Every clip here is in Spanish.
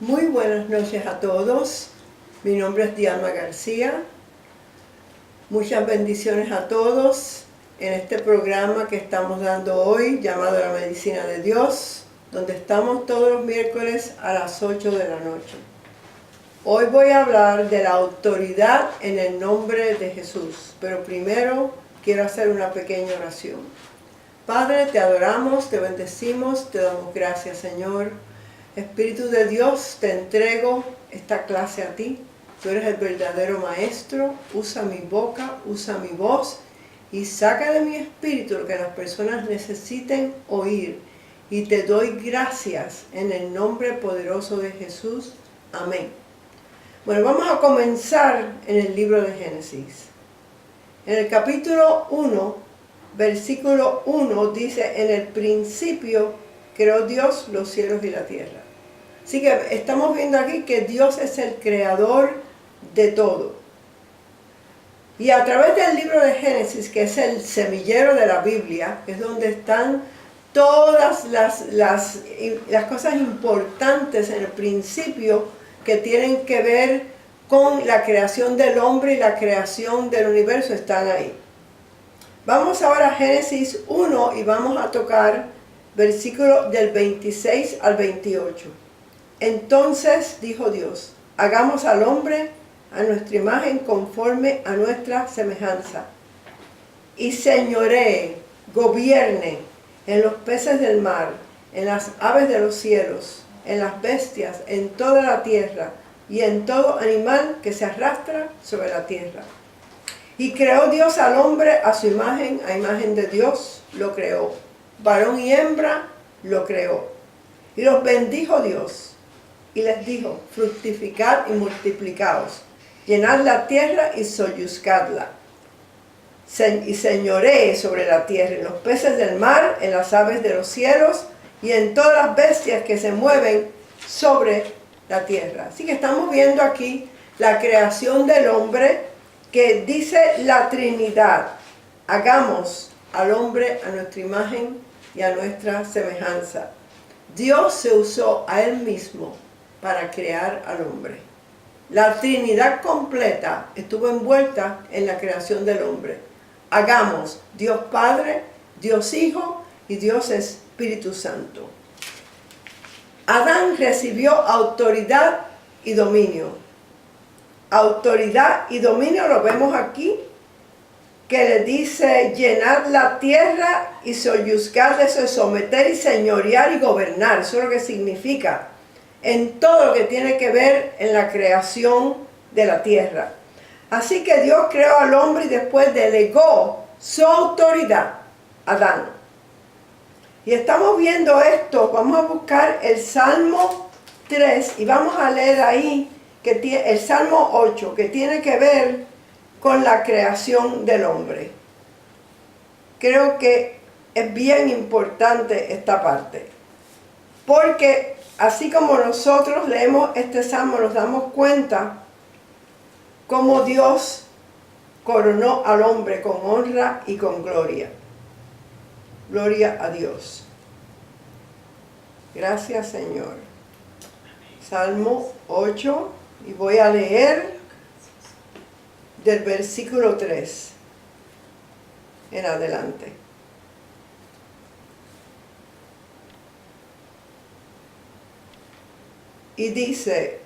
Muy buenas noches a todos. Mi nombre es Diana García. Muchas bendiciones a todos en este programa que estamos dando hoy, llamado La Medicina de Dios, donde estamos todos los miércoles a las 8 de la noche. Hoy voy a hablar de la autoridad en el nombre de Jesús, pero primero quiero hacer una pequeña oración. Padre, te adoramos, te bendecimos, te damos gracias, Señor. Espíritu de Dios, te entrego esta clase a ti. Tú eres el verdadero maestro. Usa mi boca, usa mi voz y saca de mi espíritu lo que las personas necesiten oír. Y te doy gracias en el nombre poderoso de Jesús. Amén. Bueno, vamos a comenzar en el libro de Génesis. En el capítulo 1, versículo 1 dice: en el principio creó Dios los cielos y la tierra. Así que estamos viendo aquí que Dios es el creador de todo. Y a través del libro de Génesis, que es el semillero de la Biblia, que es donde están todas las cosas importantes en el principio que tienen que ver con la creación del hombre y la creación del universo, están ahí. Vamos ahora a Génesis 1 y vamos a tocar versículos del 26 al 28. Entonces dijo Dios: hagamos al hombre a nuestra imagen conforme a nuestra semejanza, y señoree, gobierne en los peces del mar, en las aves de los cielos, en las bestias, en toda la tierra, y en todo animal que se arrastra sobre la tierra. Y creó Dios al hombre a su imagen, a imagen de Dios lo creó. Varón y hembra lo creó. Y los bendijo Dios. Y les dijo: fructificad y multiplicaos, llenad la tierra y soyuzcadla. Y señoree sobre la tierra, en los peces del mar, en las aves de los cielos, y en todas las bestias que se mueven sobre la tierra. Así que estamos viendo aquí la creación del hombre, que dice la Trinidad: hagamos al hombre a nuestra imagen y a nuestra semejanza. Dios se usó a él mismo para crear al hombre. La Trinidad completa estuvo envuelta en la creación del hombre. Hagamos, Dios Padre, Dios Hijo y Dios Espíritu Santo. Adán recibió autoridad y dominio. Autoridad y dominio lo vemos aquí, que le dice: llenar la tierra y soyuzcar, eso es someter y señorear y gobernar. Eso es lo que significa en todo lo que tiene que ver en la creación de la tierra. Así que Dios creó al hombre y después delegó su autoridad a Adán. Y estamos viendo esto. Vamos a buscar el Salmo 3 y vamos a leer ahí el Salmo 8, que tiene que ver con la creación del hombre. Creo que es bien importante esta parte, porque así como nosotros leemos este salmo, nos damos cuenta cómo Dios coronó al hombre con honra y con gloria. Gloria a Dios. Gracias, Señor. Salmo 8, y voy a leer del versículo 3 en adelante. Y dice: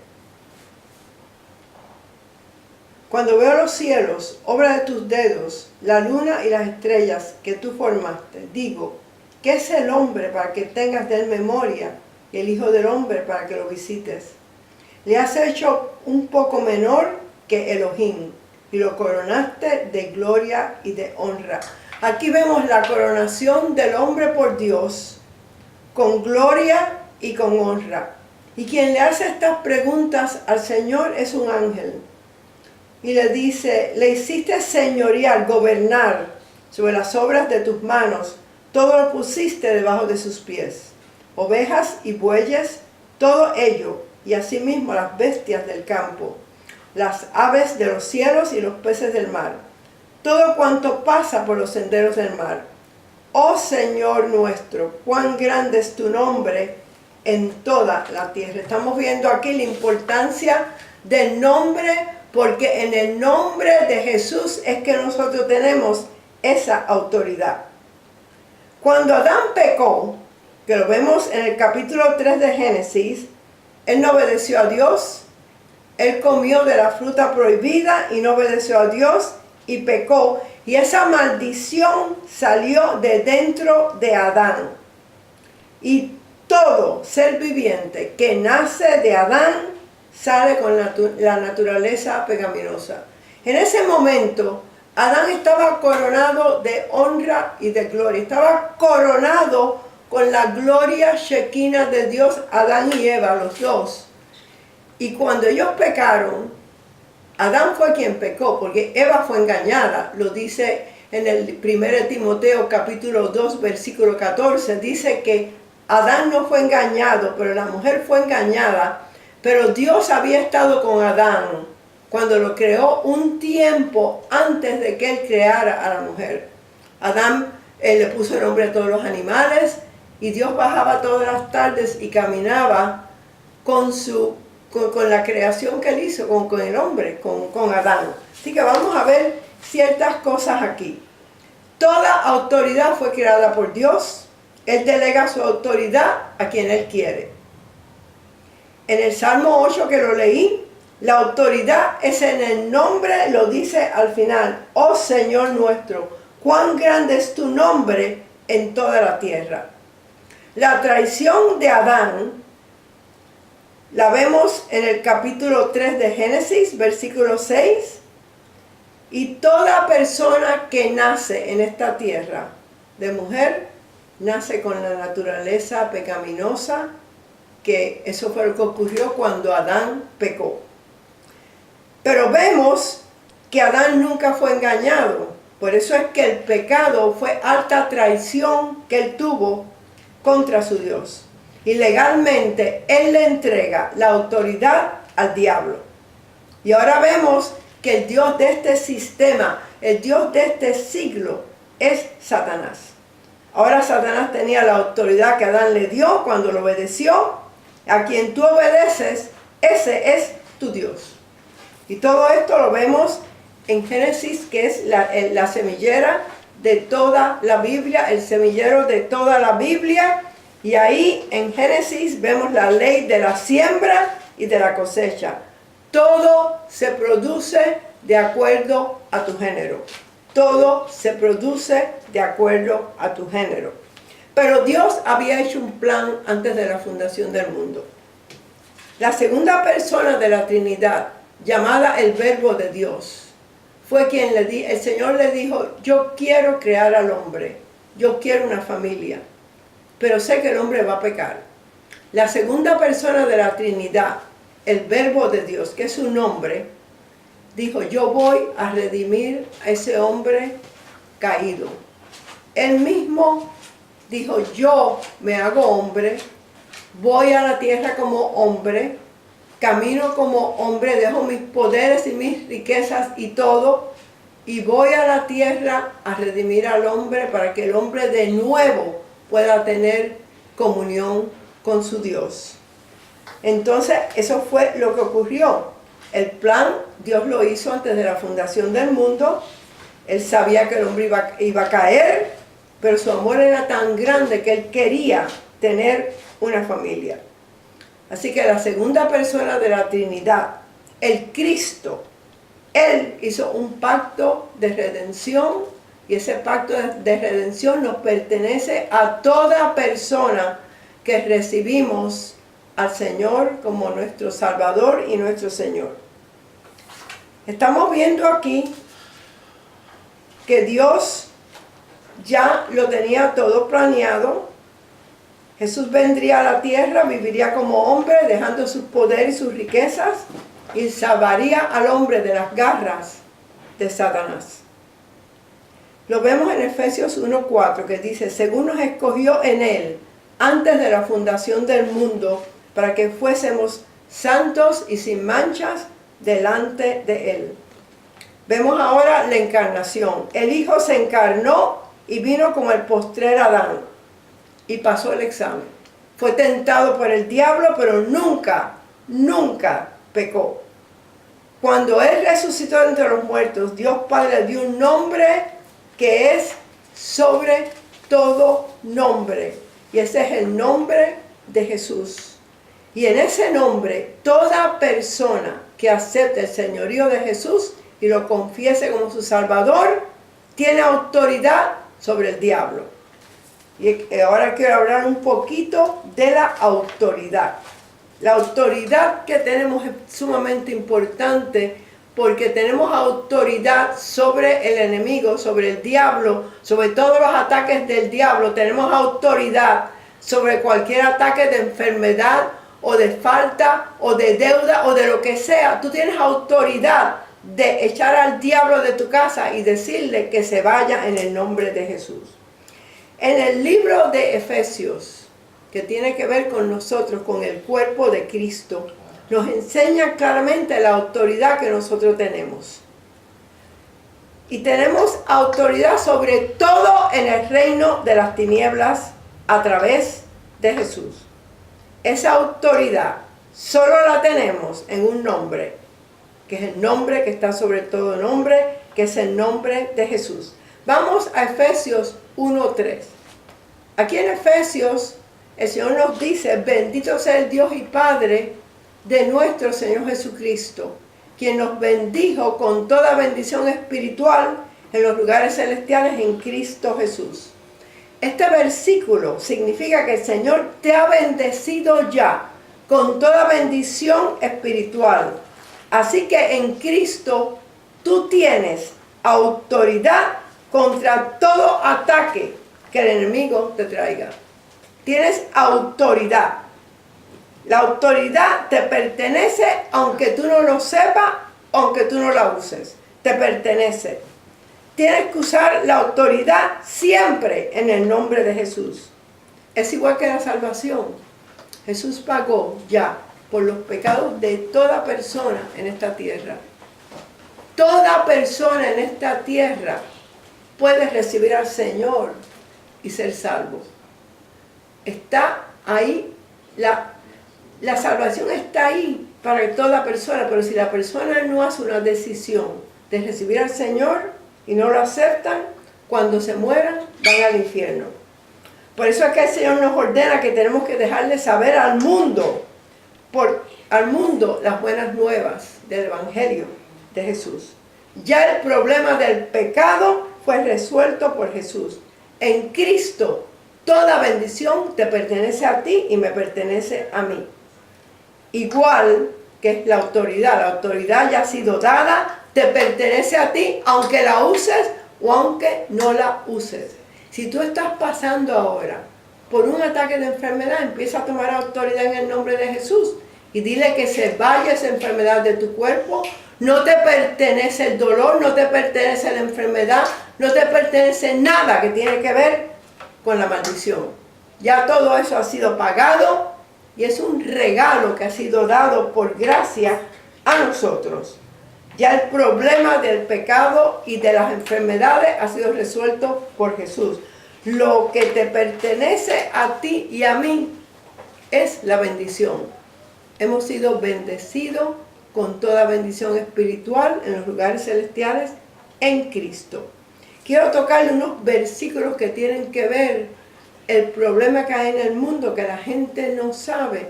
cuando veo los cielos, obra de tus dedos, la luna y las estrellas que tú formaste, digo: ¿qué es el hombre para que tengas de él memoria, y el hijo del hombre para que lo visites? Le has hecho un poco menor que Elohim, y lo coronaste de gloria y de honra. Aquí vemos la coronación del hombre por Dios, con gloria y con honra. Y quien le hace estas preguntas al Señor es un ángel. Y le dice: le hiciste señorear, gobernar sobre las obras de tus manos, todo lo pusiste debajo de sus pies. Ovejas y bueyes, todo ello, y asimismo las bestias del campo, las aves de los cielos y los peces del mar, todo cuanto pasa por los senderos del mar. Oh Señor nuestro, cuán grande es tu nombre en toda la tierra. Estamos viendo aquí la importancia del nombre, porque en el nombre de Jesús es que nosotros tenemos esa autoridad. Cuando Adán pecó, que lo vemos en el capítulo 3 de Génesis, él no obedeció a Dios, él comió de la fruta prohibida y no obedeció a Dios y pecó. Y esa maldición salió de dentro de Adán. Y todo ser viviente que nace de Adán sale con la naturaleza pecaminosa. En ese momento, Adán estaba coronado de honra y de gloria. Estaba coronado con la gloria shekinah de Dios, Adán y Eva, los dos. Y cuando ellos pecaron, Adán fue quien pecó, porque Eva fue engañada. Lo dice en el 1 Timoteo capítulo 2, versículo 14. Dice que Adán no fue engañado, pero la mujer fue engañada. Pero Dios había estado con Adán cuando lo creó un tiempo antes de que él creara a la mujer. Adán le puso el nombre a todos los animales y Dios bajaba todas las tardes y caminaba con la creación que él hizo, con el hombre, con Adán. Así que vamos a ver ciertas cosas aquí. Toda autoridad fue creada por Dios. Él delega su autoridad a quien él quiere. En el Salmo 8 que lo leí, la autoridad es en el nombre, lo dice al final. Oh Señor nuestro, cuán grande es tu nombre en toda la tierra. La traición de Adán la vemos en el capítulo 3 de Génesis, versículo 6. Y toda persona que nace en esta tierra de mujer, nace con la naturaleza pecaminosa, que eso fue lo que ocurrió cuando Adán pecó. Pero vemos que Adán nunca fue engañado. Por eso es que el pecado fue alta traición que él tuvo contra su Dios. Y legalmente él le entrega la autoridad al diablo. Y ahora vemos que el Dios de este sistema, el Dios de este siglo, es Satanás. Ahora Satanás tenía la autoridad que Adán le dio cuando lo obedeció. A quien tú obedeces, ese es tu Dios. Y todo esto lo vemos en Génesis, que es la semillera de toda la Biblia, el semillero de toda la Biblia. Y ahí en Génesis vemos la ley de la siembra y de la cosecha. Todo se produce de acuerdo a tu género. Todo se produce de acuerdo a tu género. Pero Dios había hecho un plan antes de la fundación del mundo. La segunda persona de la Trinidad, llamada el Verbo de Dios, fue quien el Señor le dijo: yo quiero crear al hombre, yo quiero una familia, pero sé que el hombre va a pecar. La segunda persona de la Trinidad, el Verbo de Dios, que es su nombre, dijo: yo voy a redimir a ese hombre caído. Él mismo dijo: yo me hago hombre, voy a la tierra como hombre, camino como hombre, dejo mis poderes y mis riquezas y todo, y voy a la tierra a redimir al hombre para que el hombre de nuevo pueda tener comunión con su Dios. Entonces, eso fue lo que ocurrió. El plan Dios lo hizo antes de la fundación del mundo. Él sabía que el hombre iba a caer, pero su amor era tan grande que él quería tener una familia. Así que la segunda persona de la Trinidad, el Cristo, él hizo un pacto de redención, y ese pacto de redención nos pertenece a toda persona que recibimos al Señor como nuestro Salvador y nuestro Señor. Estamos viendo aquí que Dios ya lo tenía todo planeado. Jesús vendría a la tierra, viviría como hombre, dejando sus poderes y sus riquezas, y salvaría al hombre de las garras de Satanás. Lo vemos en Efesios 1:4, que dice: según nos escogió en él antes de la fundación del mundo, para que fuésemos santos y sin manchas delante de él. Vemos ahora la encarnación. El Hijo se encarnó y vino como el postrer Adán y pasó el examen. fue tentado por el diablo, pero nunca, nunca pecó. Cuando Él resucitó de entre los muertos, Dios Padre le dio un nombre que es sobre todo nombre. Y ese es el nombre de Jesús. Y en ese nombre, toda persona que acepte el señorío de Jesús y lo confiese como su Salvador, tiene autoridad sobre el diablo. Y ahora quiero hablar un poquito de la autoridad. La autoridad que tenemos es sumamente importante porque tenemos autoridad sobre el enemigo, sobre el diablo, sobre todos los ataques del diablo. Tenemos autoridad sobre cualquier ataque de enfermedad o de falta o de deuda o de lo que sea. Tú tienes autoridad de echar al diablo de tu casa y decirle que se vaya en el nombre de Jesús. En el libro de Efesios, que tiene que ver con nosotros, con el cuerpo de Cristo, nos enseña claramente la autoridad que nosotros tenemos. Y tenemos autoridad sobre todo en el reino de las tinieblas a través de Jesús. Esa autoridad solo la tenemos en un nombre, que es el nombre que está sobre todo nombre, que es el nombre de Jesús. Vamos a Efesios 1:3. Aquí en Efesios el Señor nos dice: bendito sea el Dios y Padre de nuestro Señor Jesucristo, quien nos bendijo con toda bendición espiritual en los lugares celestiales en Cristo Jesús. Este versículo significa que el Señor te ha bendecido ya con toda bendición espiritual. Así que en Cristo tú tienes autoridad contra todo ataque que el enemigo te traiga. Tienes autoridad. La autoridad te pertenece aunque tú no lo sepas, aunque tú no la uses. Te pertenece. Tienes que usar la autoridad siempre en el nombre de Jesús. Es igual que la salvación. Jesús pagó ya por los pecados de toda persona en esta tierra. Toda persona en esta tierra puede recibir al Señor y ser salvo. Está ahí, la salvación está ahí para toda persona, pero si la persona no hace una decisión de recibir al Señor y no lo aceptan, cuando se mueran van al infierno. Por eso es que el Señor nos ordena que tenemos que dejarle saber al mundo las buenas nuevas del Evangelio de Jesús. Ya el problema del pecado fue resuelto por Jesús. En Cristo toda bendición te pertenece a ti y me pertenece a mí. Igual que es la autoridad ya ha sido dada, te pertenece a ti, aunque la uses o aunque no la uses. Si tú estás pasando ahora por un ataque de enfermedad, empieza a tomar autoridad en el nombre de Jesús y dile que se vaya esa enfermedad de tu cuerpo. No te pertenece el dolor, no te pertenece la enfermedad, no te pertenece nada que tiene que ver con la maldición. Ya todo eso ha sido pagado y es un regalo que ha sido dado por gracia a nosotros. Ya el problema del pecado y de las enfermedades ha sido resuelto por Jesús. Lo que te pertenece a ti y a mí es la bendición. Hemos sido bendecidos con toda bendición espiritual en los lugares celestiales en Cristo. Quiero tocarle unos versículos que tienen que ver el problema que hay en el mundo, que la gente no sabe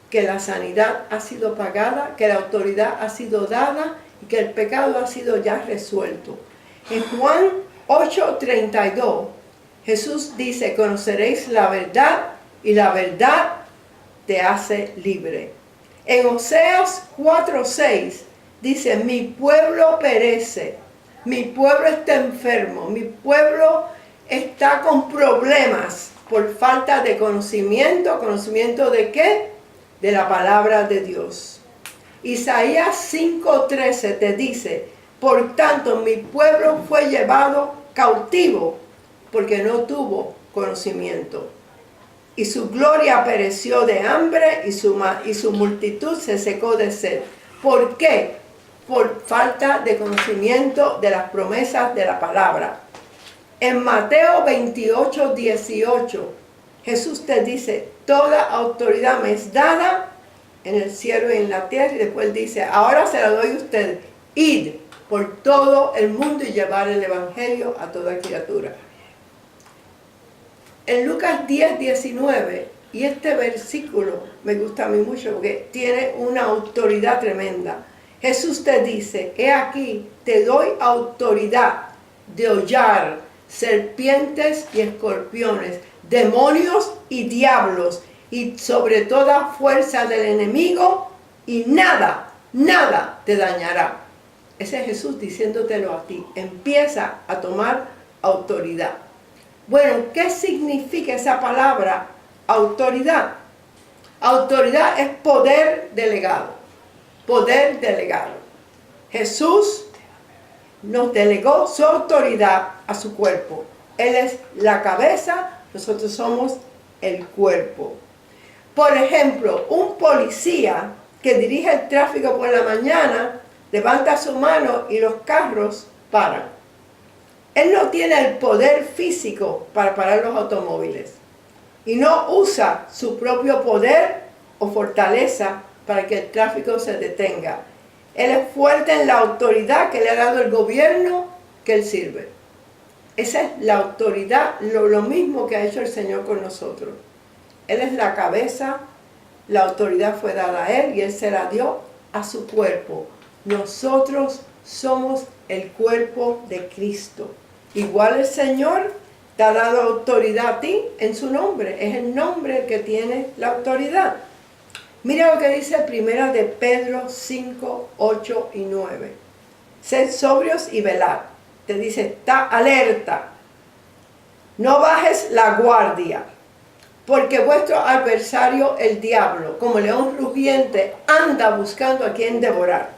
que la sanidad ha sido pagada, que la autoridad ha sido dada y que el pecado ha sido ya resuelto. En Juan 8:32, Jesús dice: conoceréis la verdad y la verdad te hace libre. En Oseas 4:6 dice: mi pueblo perece, mi pueblo está enfermo, mi pueblo está con problemas por falta de conocimiento. ¿Conocimiento de qué? De la palabra de Dios. Isaías 5:13 te dice: por tanto mi pueblo fue llevado cautivo porque no tuvo conocimiento. Y su gloria pereció de hambre y su multitud se secó de sed. ¿Por qué? Por falta de conocimiento de las promesas de la palabra. En Mateo 28:18, Jesús te dice: toda autoridad me es dada en el cielo y en la tierra. Y después dice, ahora se la doy a ustedes. Id por todo el mundo y llevar el evangelio a toda criatura. En Lucas 10, 19, y este versículo me gusta a mí mucho porque tiene una autoridad tremenda. Jesús te dice, he aquí, te doy autoridad de hollar serpientes y escorpiones, demonios y diablos, y sobre toda fuerza del enemigo, y nada te dañará. Ese es Jesús diciéndotelo a ti. Empieza a tomar autoridad. Bueno, ¿qué significa esa palabra autoridad? Autoridad es poder delegado. Poder delegado. Jesús nos delegó su autoridad a su cuerpo. Él es la cabeza, nosotros somos el cuerpo. Por ejemplo, un policía que dirige el tráfico por la mañana levanta su mano y los carros paran. Él no tiene el poder físico para parar los automóviles y no usa su propio poder o fortaleza para que el tráfico se detenga. Él es fuerte en la autoridad que le ha dado el gobierno que él sirve. Esa es la autoridad, lo mismo que ha hecho el Señor con nosotros. Él es la cabeza, la autoridad fue dada a Él y Él se la dio a su cuerpo. Nosotros somos el cuerpo de Cristo. Igual el Señor te ha dado autoridad a ti en su nombre. Es el nombre el que tiene la autoridad. Mira lo que dice primera de Pedro 5, 8 y 9. Sed sobrios y velad. Te dice, está alerta. No bajes la guardia. Porque vuestro adversario, el diablo, como león rugiente, anda buscando a quien devorar.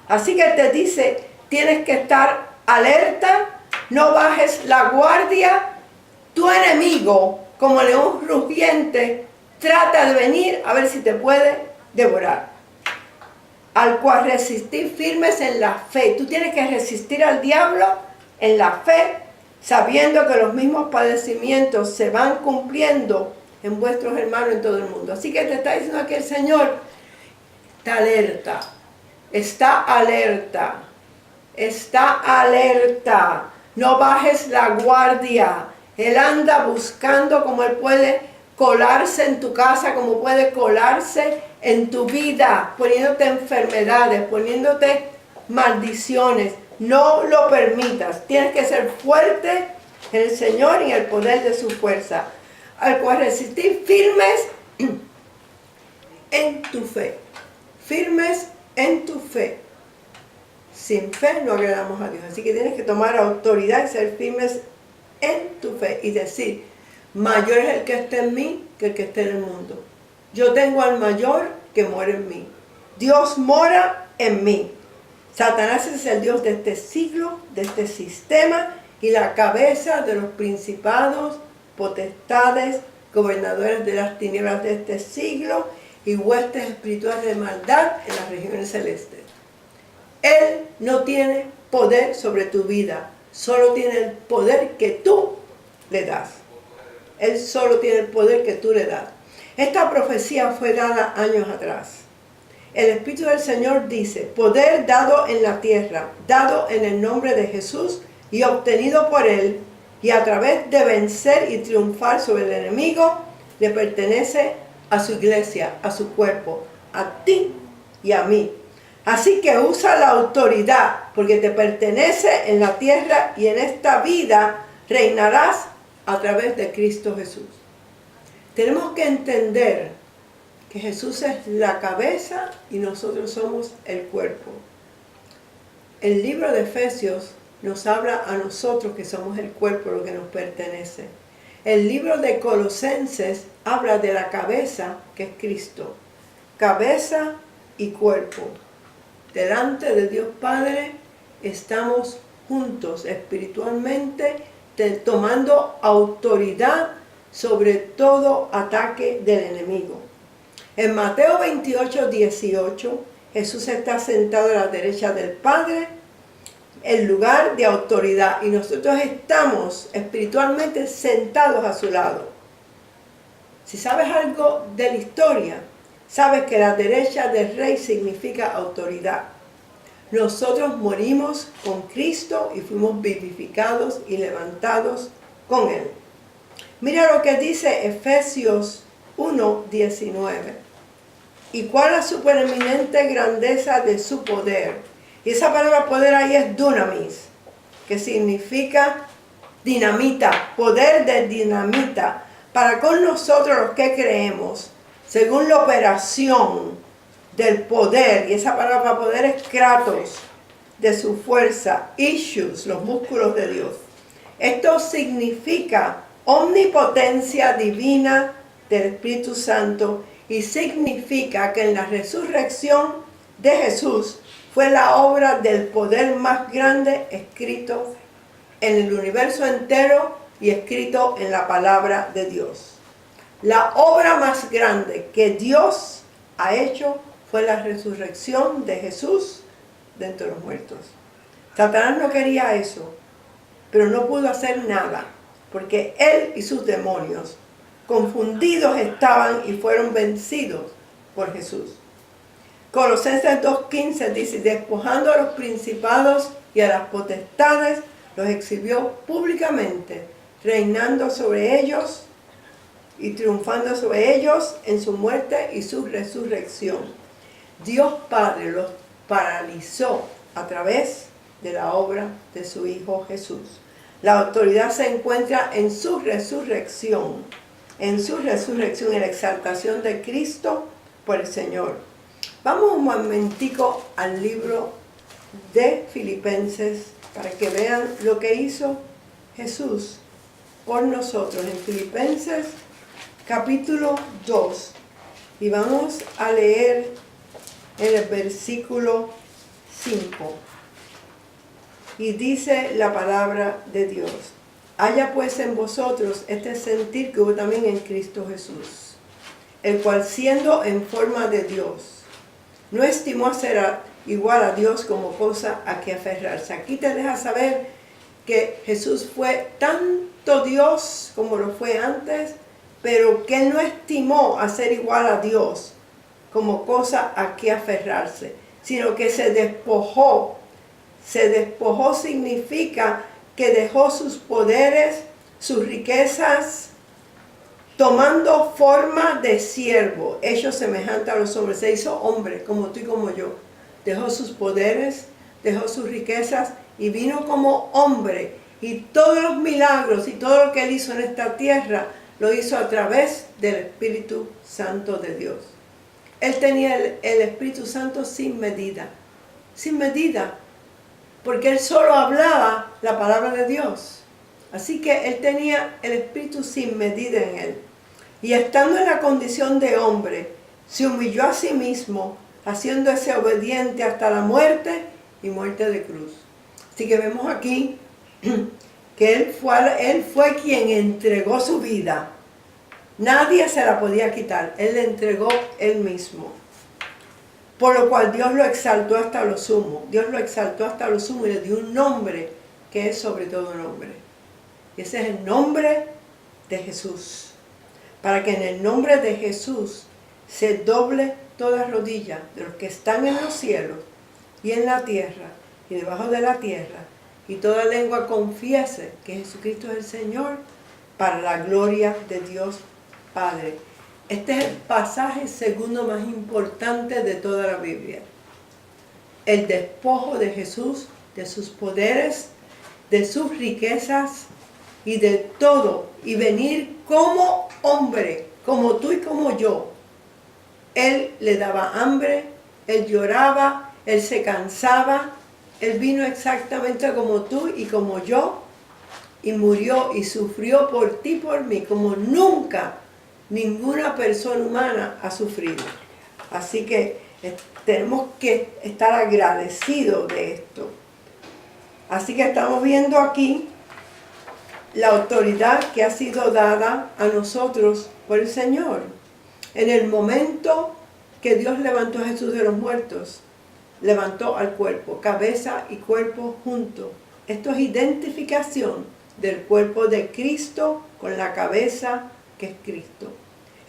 Así que te dice, tienes que estar alerta, no bajes la guardia. Tu enemigo, como león rugiente, trata de venir a ver si te puede devorar. Al cual resistir firmes en la fe. Tú tienes que resistir al diablo en la fe, sabiendo que los mismos padecimientos se van cumpliendo en vuestros hermanos en todo el mundo. Así que te está diciendo aquí el Señor, está alerta, está alerta, está alerta. No bajes la guardia. Él anda buscando como Él puede colarse en tu casa, como puede colarse en tu vida, poniéndote enfermedades, poniéndote maldiciones. No lo permitas. Tienes que ser fuerte en el Señor y en el poder de su fuerza. Al cual resistir firmes en tu fe. Firmes en tu fe. Sin fe no agradamos a Dios. Así que tienes que tomar autoridad y ser firmes en tu fe. Y decir, mayor es el que está en mí que el que está en el mundo. Yo tengo al mayor que mora en mí. Dios mora en mí. Satanás es el Dios de este siglo, de este sistema, y la cabeza de los principados, potestades, gobernadores de las tinieblas de este siglo y huestes espirituales de maldad en las regiones celestes. Él no tiene poder sobre tu vida, solo tiene el poder que tú le das. Él solo tiene el poder que tú le das. Esta profecía fue dada años atrás. El Espíritu del Señor dice, poder dado en la tierra, dado en el nombre de Jesús y obtenido por Él, y a través de vencer y triunfar sobre el enemigo, le pertenece a su iglesia, a su cuerpo, a ti y a mí. Así que usa la autoridad, porque te pertenece en la tierra y en esta vida reinarás a través de Cristo Jesús. Tenemos que entender que Jesús es la cabeza y nosotros somos el cuerpo. El libro de Efesios nos habla a nosotros que somos el cuerpo, lo que nos pertenece. El libro de Colosenses habla de la cabeza, que es Cristo. Cabeza y cuerpo. Delante de Dios Padre estamos juntos espiritualmente, tomando autoridad sobre todo ataque del enemigo. En Mateo 28, 18, Jesús está sentado a la derecha del Padre, el lugar de autoridad, y nosotros estamos espiritualmente sentados a su lado. Si sabes algo de la historia, sabes que la derecha del rey significa autoridad. Nosotros morimos con Cristo y fuimos vivificados y levantados con Él. Mira lo que dice Efesios 1:19. Y cuál la supereminente grandeza de su poder. Y esa palabra poder ahí es dunamis, que significa dinamita, poder de dinamita, para con nosotros los que creemos, según la operación del poder, y esa palabra poder es kratos, de su fuerza, issues, los músculos de Dios. Esto significa omnipotencia divina del Espíritu Santo y significa que en la resurrección de Jesús fue la obra del poder más grande escrito en el universo entero y escrito en la palabra de Dios. La obra más grande que Dios ha hecho fue la resurrección de Jesús de entre los muertos. Satanás no quería eso, pero no pudo hacer nada, porque él y sus demonios confundidos estaban y fueron vencidos por Jesús. Colosenses 2:15 dice, despojando a los principados y a las potestades, los exhibió públicamente, reinando sobre ellos y triunfando sobre ellos en su muerte y su resurrección. Dios Padre los paralizó a través de la obra de su Hijo Jesús. La autoridad se encuentra en su resurrección, en la exaltación de Cristo por el Señor. Vamos un momentico al libro de Filipenses para que vean lo que hizo Jesús por nosotros en Filipenses capítulo 2, y vamos a leer en el versículo 5, y dice la palabra de Dios: haya pues en vosotros este sentir que hubo también en Cristo Jesús, el cual siendo en forma de Dios, no estimó a ser igual a Dios como cosa a que aferrarse. Aquí te deja saber que Jesús fue tanto Dios como lo fue antes, pero que Él no estimó a ser igual a Dios como cosa a que aferrarse, sino que se despojó. Se despojó significa que dejó sus poderes, sus riquezas, tomando forma de siervo, hecho semejante a los hombres. Se hizo hombre, como tú y como yo. Dejó sus poderes, dejó sus riquezas y vino como hombre. Y todos los milagros y todo lo que Él hizo en esta tierra, lo hizo a través del Espíritu Santo de Dios. Él tenía el Espíritu Santo sin medida. Sin medida. Porque Él solo hablaba la palabra de Dios. Así que Él tenía el Espíritu sin medida en Él. Y estando en la condición de hombre, se humilló a sí mismo, haciéndose obediente hasta la muerte y muerte de cruz. Así que vemos aquí que Él fue quien entregó su vida. Nadie se la podía quitar. Él le entregó Él mismo. Por lo cual Dios lo exaltó hasta lo sumo. Dios lo exaltó hasta lo sumo y le dio un nombre que es sobre todo nombre. Y ese es el nombre de Jesús. Para que en el nombre de Jesús se doble toda rodilla de los que están en los cielos y en la tierra y debajo de la tierra, y toda lengua confiese que Jesucristo es el Señor, para la gloria de Dios Padre. Este es el pasaje segundo más importante de toda la Biblia. El despojo de Jesús, de sus poderes, de sus riquezas y de todo, y venir como hombre, como tú y como yo. Él le daba hambre, Él lloraba, Él se cansaba, Él vino exactamente como tú y como yo, y murió y sufrió por ti y por mí, como nunca ninguna persona humana ha sufrido. Así que tenemos que estar agradecidos de esto. Así que estamos viendo aquí la autoridad que ha sido dada a nosotros por el Señor. En el momento que Dios levantó a Jesús de los muertos, levantó al cuerpo, cabeza y cuerpo juntos. Esto es identificación del cuerpo de Cristo con la cabeza que es Cristo.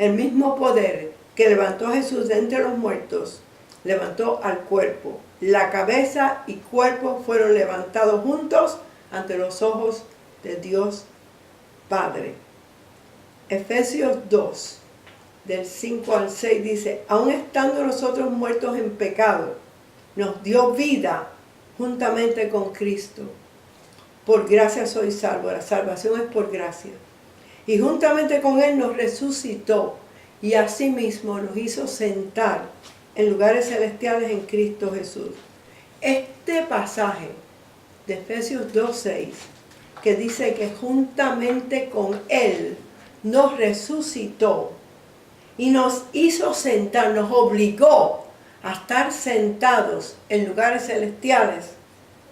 El mismo poder que levantó a Jesús de entre los muertos, levantó al cuerpo. La cabeza y cuerpo fueron levantados juntos ante los ojos de Dios Padre. Efesios 2, del 5 al 6 dice, aun estando nosotros muertos en pecado, nos dio vida juntamente con Cristo. Por gracia soy salvo, la salvación es por gracia. Y juntamente con Él nos resucitó y asimismo nos hizo sentar en lugares celestiales en Cristo Jesús. Este pasaje de Efesios 2:6, que dice que juntamente con Él nos resucitó y nos hizo sentar, nos obligó a estar sentados en lugares celestiales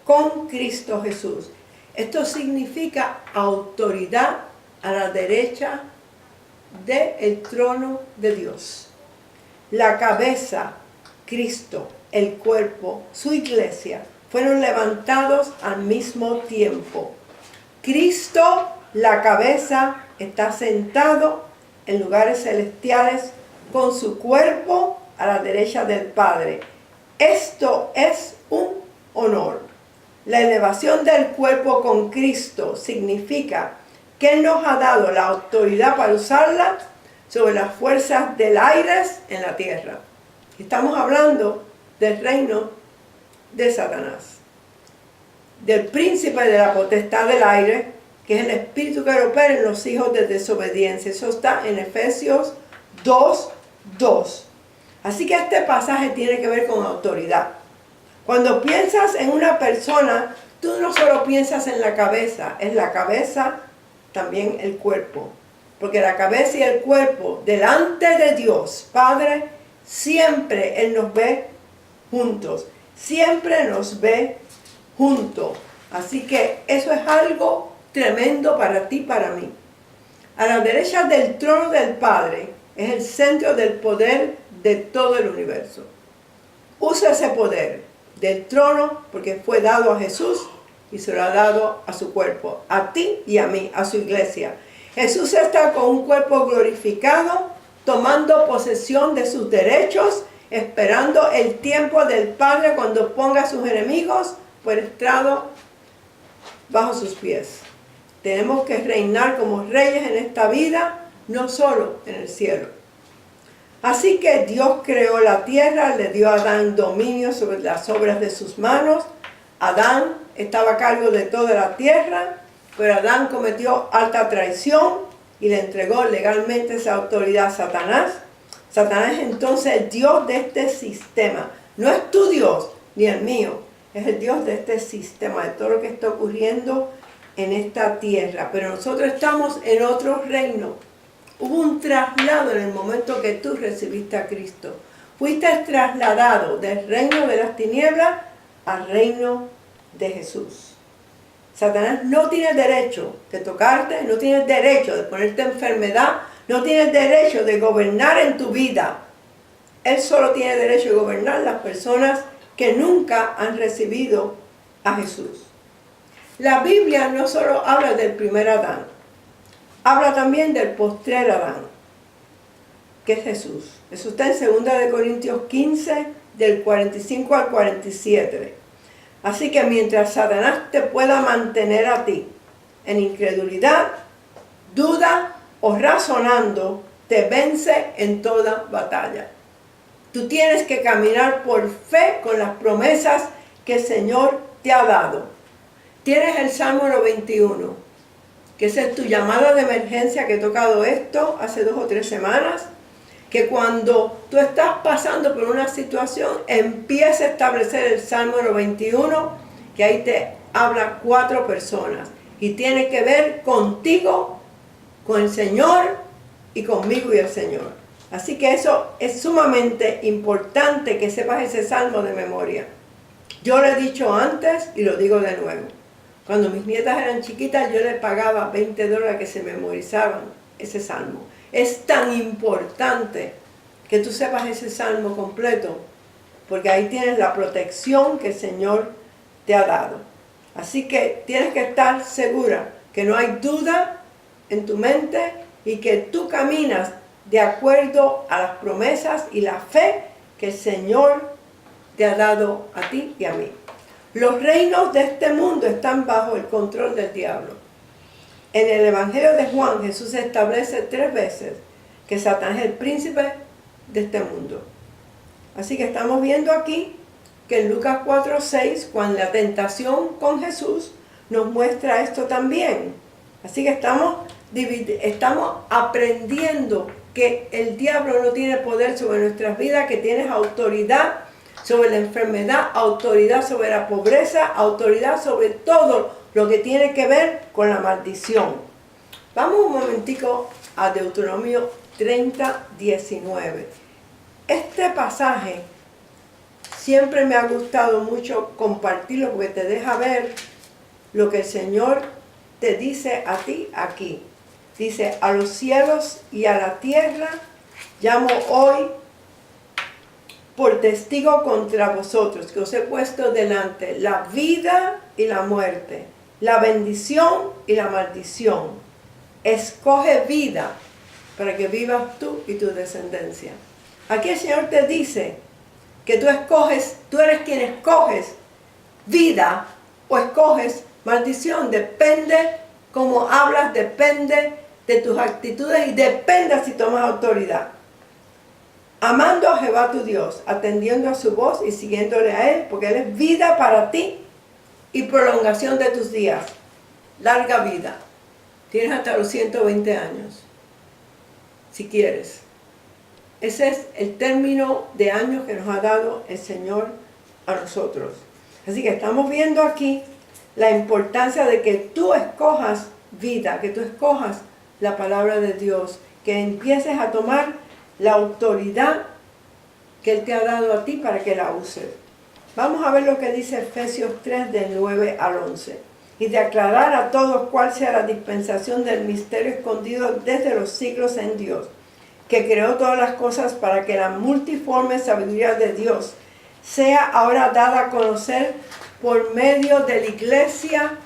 con Cristo Jesús. Esto significa autoridad a la derecha del trono de Dios. La cabeza, Cristo, el cuerpo, su iglesia, fueron levantados al mismo tiempo. Cristo, la cabeza, está sentado en lugares celestiales con su cuerpo a la derecha del Padre. Esto es un honor. La elevación del cuerpo con Cristo significa que Él nos ha dado la autoridad para usarla sobre las fuerzas del aire en la tierra. Estamos hablando del reino de Satanás, del príncipe de la potestad del aire, que es el espíritu que opera en los hijos de desobediencia. Eso está en Efesios 2:2. Así que este pasaje tiene que ver con autoridad. Cuando piensas en una persona, tú no solo piensas en la cabeza, es la cabeza, también el cuerpo. Porque la cabeza y el cuerpo, delante de Dios Padre, siempre Él nos ve juntos. Siempre nos ve juntos. Así que eso es algo tremendo para ti y para mí. A la derecha del trono del Padre es el centro del poder de todo el universo. Usa ese poder del trono porque fue dado a Jesús y se lo ha dado a su cuerpo, a ti y a mí, a su iglesia. Jesús está con un cuerpo glorificado, tomando posesión de sus derechos, esperando el tiempo del Padre cuando ponga a sus enemigos por estrado bajo sus pies. Tenemos que reinar como reyes en esta vida, no solo en el cielo. Así que Dios creó la tierra, le dio a Adán dominio sobre las obras de sus manos. Adán estaba a cargo de toda la tierra, pero Adán cometió alta traición y le entregó legalmente esa autoridad a Satanás. Satanás es entonces el Dios de este sistema. No es tu Dios ni el mío, es el Dios de este sistema, de todo lo que está ocurriendo en esta tierra. Pero nosotros estamos en otro reino. Hubo un traslado en el momento que tú recibiste a Cristo. Fuiste trasladado del reino de las tinieblas al reino de Jesús. Satanás no tiene derecho de tocarte, no tiene derecho de ponerte enfermedad, no tiene derecho de gobernar en tu vida. Él solo tiene derecho de gobernar las personas que nunca han recibido a Jesús. La Biblia no solo habla del primer Adán, habla también del postrer Adán, que es Jesús. Eso está en 2 Corintios 15, del 45 al 47. Así que mientras Satanás te pueda mantener a ti en incredulidad, duda o razonando, te vence en toda batalla. Tú tienes que caminar por fe con las promesas que el Señor te ha dado. Tienes el Salmo 91, que esa es tu llamada de emergencia, que he tocado esto hace 2 o 3 semanas, que cuando tú estás pasando por una situación, empieza a establecer el Salmo 91, que ahí te habla 4 personas, y tiene que ver contigo, con el Señor, y conmigo y el Señor. Así que eso es sumamente importante, que sepas ese Salmo de memoria. Yo lo he dicho antes y lo digo de nuevo. Cuando mis nietas eran chiquitas, yo les pagaba $20 que se memorizaban ese salmo. Es tan importante que tú sepas ese salmo completo, porque ahí tienes la protección que el Señor te ha dado. Así que tienes que estar segura que no hay duda en tu mente y que tú caminas de acuerdo a las promesas y la fe que el Señor te ha dado a ti y a mí. Los reinos de este mundo están bajo el control del diablo. En el Evangelio de Juan, Jesús establece 3 veces que Satanás es el príncipe de este mundo. Así que estamos viendo aquí que en Lucas 4:6, cuando la tentación con Jesús nos muestra esto también. Así que estamos aprendiendo que el diablo no tiene poder sobre nuestras vidas, que tienes autoridad sobre la enfermedad, autoridad sobre la pobreza, autoridad sobre todo lo que tiene que ver con la maldición. Vamos un momentico a Deuteronomio 30:19. Este pasaje siempre me ha gustado mucho compartirlo porque te deja ver lo que el Señor te dice a ti aquí. Dice, a los cielos y a la tierra llamo hoy por testigo contra vosotros, que os he puesto delante la vida y la muerte, la bendición y la maldición. Escoge vida para que vivas tú y tu descendencia. Aquí el Señor te dice que tú eres quien escoges vida o escoges maldición. Depende cómo hablas, depende de tus actitudes y depende si tomas autoridad. Amando a Jehová tu Dios, atendiendo a su voz y siguiéndole a Él, porque Él es vida para ti y prolongación de tus días. Larga vida. Tienes hasta los 120 años, si quieres. Ese es el término de años que nos ha dado el Señor a nosotros. Así que estamos viendo aquí la importancia de que tú escojas vida, que tú escojas la palabra de Dios, que empieces a tomar la autoridad que Él te ha dado a ti para que la uses. Vamos a ver lo que dice Efesios 3 del 9 al 11. Y de aclarar a todos cuál sea la dispensación del misterio escondido desde los siglos en Dios, que creó todas las cosas para que la multiforme sabiduría de Dios sea ahora dada a conocer por medio de la iglesia,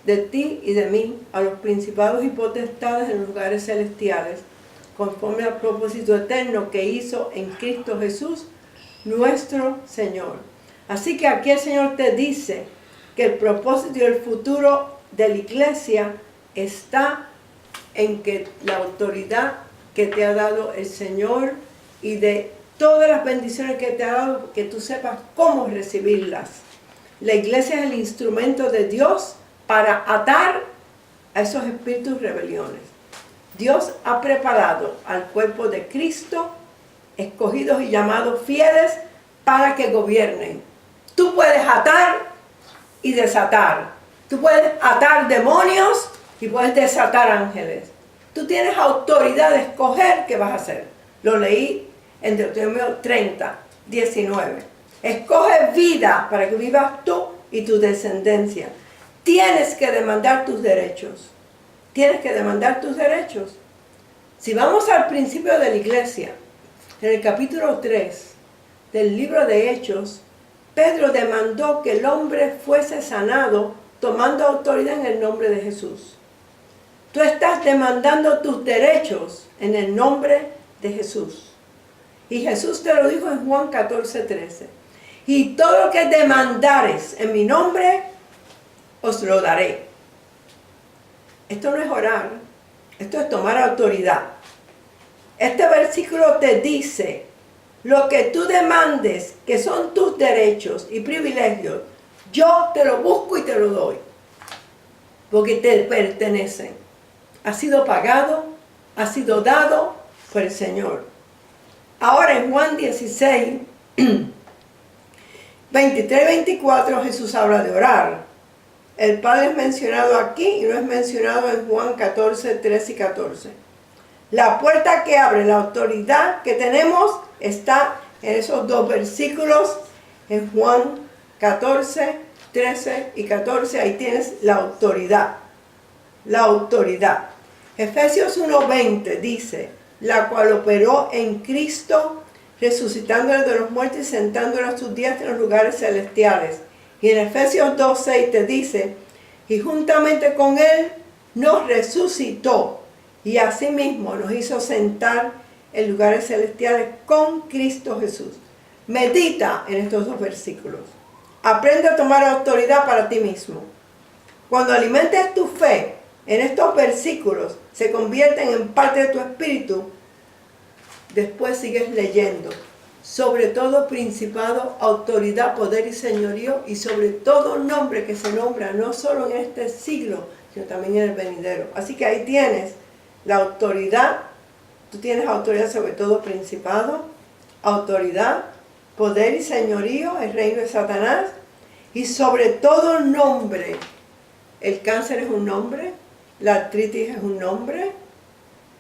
de ti y de mí, a los principados y potestades en los lugares celestiales, conforme al propósito eterno que hizo en Cristo Jesús, nuestro Señor. Así que aquí el Señor te dice que el propósito y el futuro de la iglesia está en que la autoridad que te ha dado el Señor y de todas las bendiciones que te ha dado, que tú sepas cómo recibirlas. La iglesia es el instrumento de Dios para atar a esos espíritus rebeliones. Dios ha preparado al cuerpo de Cristo, escogidos y llamados fieles, para que gobiernen. Tú puedes atar y desatar. Tú puedes atar demonios y puedes desatar ángeles. Tú tienes autoridad de escoger qué vas a hacer. Lo leí en Deuteronomio 30:19. Escoge vida para que vivas tú y tu descendencia. Tienes que demandar tus derechos. Tienes que demandar tus derechos. Si vamos al principio de la iglesia, en el capítulo 3 del libro de Hechos, Pedro demandó que el hombre fuese sanado tomando autoridad en el nombre de Jesús. Tú estás demandando tus derechos en el nombre de Jesús. Y Jesús te lo dijo en Juan 14:13. Y todo lo que demandares en mi nombre, os lo daré. Esto no es orar, esto es tomar autoridad. Este versículo te dice, lo que tú demandes, que son tus derechos y privilegios, yo te lo busco y te lo doy, porque te pertenecen. Ha sido pagado, ha sido dado por el Señor. Ahora en Juan 16, 23 y 24, Jesús habla de orar. El Padre es mencionado aquí y no es mencionado en Juan 14, 13 y 14. La puerta que abre, la autoridad que tenemos, está en esos dos versículos, en Juan 14, 13 y 14. Ahí tienes la autoridad. La autoridad. Efesios 1:20 dice, la cual operó en Cristo, resucitándole de los muertos y sentándole a sus diestra en los lugares celestiales. Y en Efesios 2:6 te dice, y juntamente con Él nos resucitó y asimismo nos hizo sentar en lugares celestiales con Cristo Jesús. Medita en estos dos versículos. Aprende a tomar autoridad para ti mismo. Cuando alimentes tu fe en estos versículos, se convierten en parte de tu espíritu. Después sigues leyendo. Sobre todo principado, autoridad, poder y señorío, y sobre todo nombre que se nombra no solo en este siglo, sino también en el venidero. Así que ahí tienes la autoridad. Tú tienes autoridad sobre todo principado, autoridad, poder y señorío, el reino de Satanás, y sobre todo nombre. El cáncer es un nombre, la artritis es un nombre,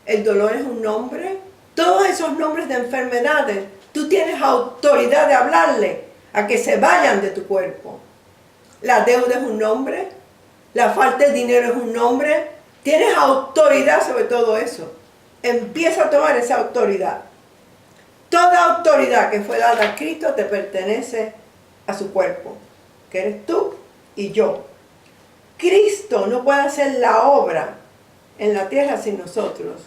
el dolor es un nombre. Todos esos nombres de enfermedades, tú tienes autoridad de hablarle a que se vayan de tu cuerpo. La deuda es un nombre, la falta de dinero es un nombre. Tienes autoridad sobre todo eso. Empieza a tomar esa autoridad. Toda autoridad que fue dada a Cristo te pertenece a su cuerpo, que eres tú y yo. Cristo no puede hacer la obra en la tierra sin nosotros.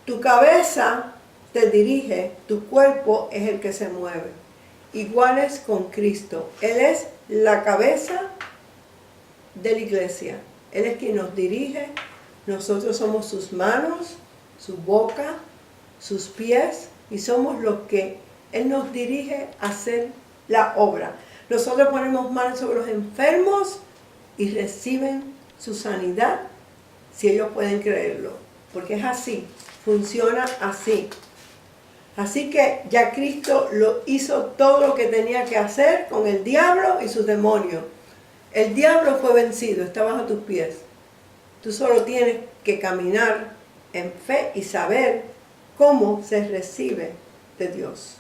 Tu cabeza te dirige, tu cuerpo es el que se mueve. Igual es con Cristo. Él es la cabeza de la iglesia. Él es quien nos dirige. Nosotros somos sus manos, su boca, sus pies, y somos los que Él nos dirige a hacer la obra. Nosotros ponemos manos sobre los enfermos y reciben su sanidad si ellos pueden creerlo. Porque es así, funciona así. Así que ya Cristo lo hizo todo lo que tenía que hacer con el diablo y sus demonios. El diablo fue vencido, está bajo tus pies. Tú solo tienes que caminar en fe y saber cómo se recibe de Dios.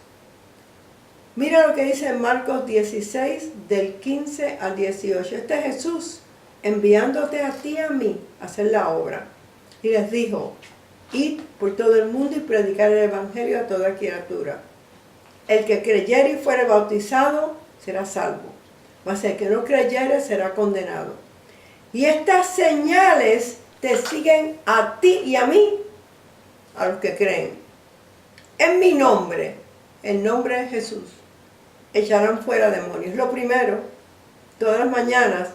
Mira lo que dice en Marcos 16, del 15 al 18. Este es Jesús enviándote a ti y a mí a hacer la obra. Y les dijo: id por todo el mundo y predicar el evangelio a toda criatura. El que creyere y fuere bautizado será salvo, mas el que no creyere será condenado. Y estas señales te siguen a ti y a mí, a los que creen. En mi nombre, el nombre de Jesús, echarán fuera demonios. Lo primero, todas las mañanas,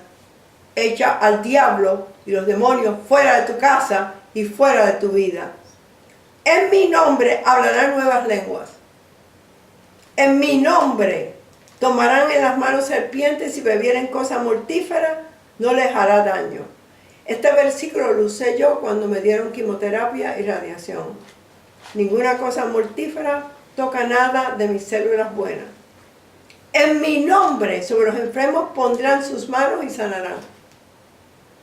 echa al diablo y los demonios fuera de tu casa y fuera de tu vida. En mi nombre hablarán nuevas lenguas. En mi nombre tomarán en las manos serpientes y bebieren cosas mortíferas, no les hará daño. Este versículo lo usé yo cuando me dieron quimioterapia y radiación. Ninguna cosa mortífera toca nada de mis células buenas. En mi nombre sobre los enfermos pondrán sus manos y sanarán.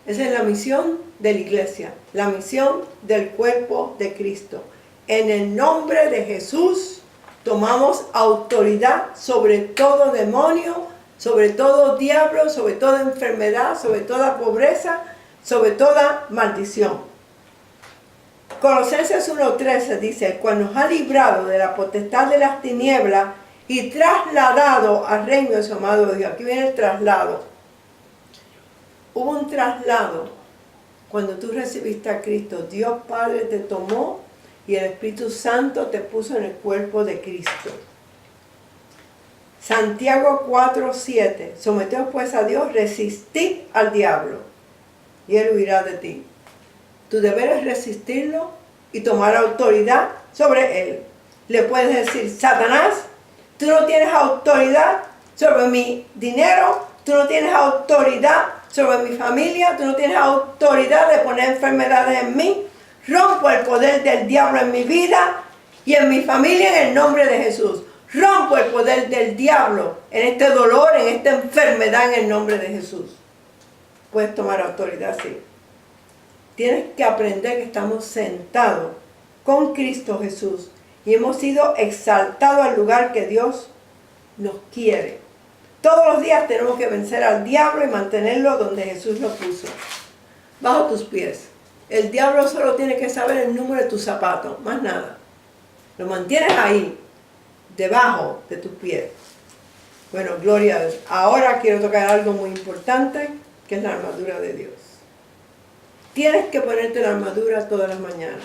Esa es la misión de la iglesia, la misión del cuerpo de Cristo. En el nombre de Jesús tomamos autoridad sobre todo demonio, sobre todo diablo, sobre toda enfermedad, sobre toda pobreza, sobre toda maldición. Colosenses 1:13 dice: cual nos ha librado de la potestad de las tinieblas y trasladado al reino de su amado Dios. Aquí viene el traslado. Hubo un traslado cuando tú recibiste a Cristo. Dios Padre te tomó y el Espíritu Santo te puso en el cuerpo de Cristo. Santiago 4:7. Someteos pues a Dios, resistid al diablo y él huirá de ti. Tu deber es resistirlo y tomar autoridad sobre él. Le puedes decir: Satanás, tú no tienes autoridad sobre mi dinero, tú no tienes autoridad sobre mi familia, tú no tienes autoridad de poner enfermedades en mí. Rompo el poder del diablo en mi vida y en mi familia en el nombre de Jesús. Rompo el poder del diablo en este dolor, en esta enfermedad en el nombre de Jesús. Puedes tomar autoridad, sí. Tienes que aprender que estamos sentados con Cristo Jesús y hemos sido exaltados al lugar que Dios nos quiere. Todos los días tenemos que vencer al diablo y mantenerlo donde Jesús lo puso, bajo tus pies. El diablo solo tiene que saber el número de tus zapatos, más nada. Lo mantienes ahí, debajo de tus pies. Bueno, gloria a Dios. Ahora quiero tocar algo muy importante, que es la armadura de Dios. Tienes que ponerte la armadura todas las mañanas.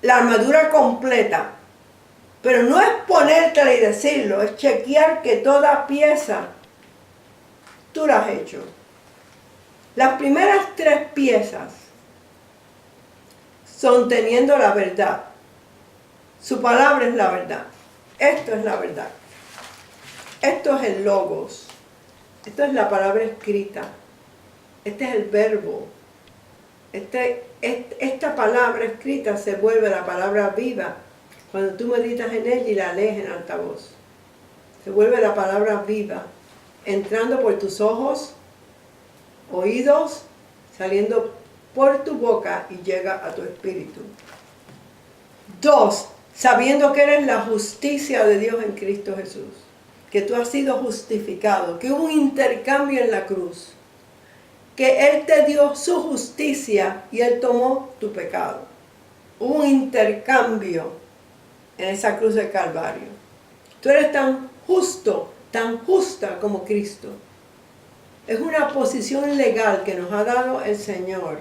la armadura completa. Pero no es ponértela y decirlo, es chequear que toda pieza tú la has hecho. Las primeras 3 piezas son teniendo la verdad. Su palabra es la verdad. Esto es la verdad. Esto es el logos. Esto es la palabra escrita. Este es el verbo. Esta palabra escrita se vuelve la palabra viva cuando tú meditas en ella y la lees en altavoz. Se vuelve la palabra viva, entrando por tus ojos, oídos, saliendo por tu boca y llega a tu espíritu. 2, sabiendo que eres la justicia de Dios en Cristo Jesús, que tú has sido justificado, que hubo un intercambio en la cruz, que Él te dio su justicia y Él tomó tu pecado. Hubo un intercambio en esa cruz del Calvario. Tú eres tan justo, tan justa como Cristo. Es una posición legal que nos ha dado el Señor,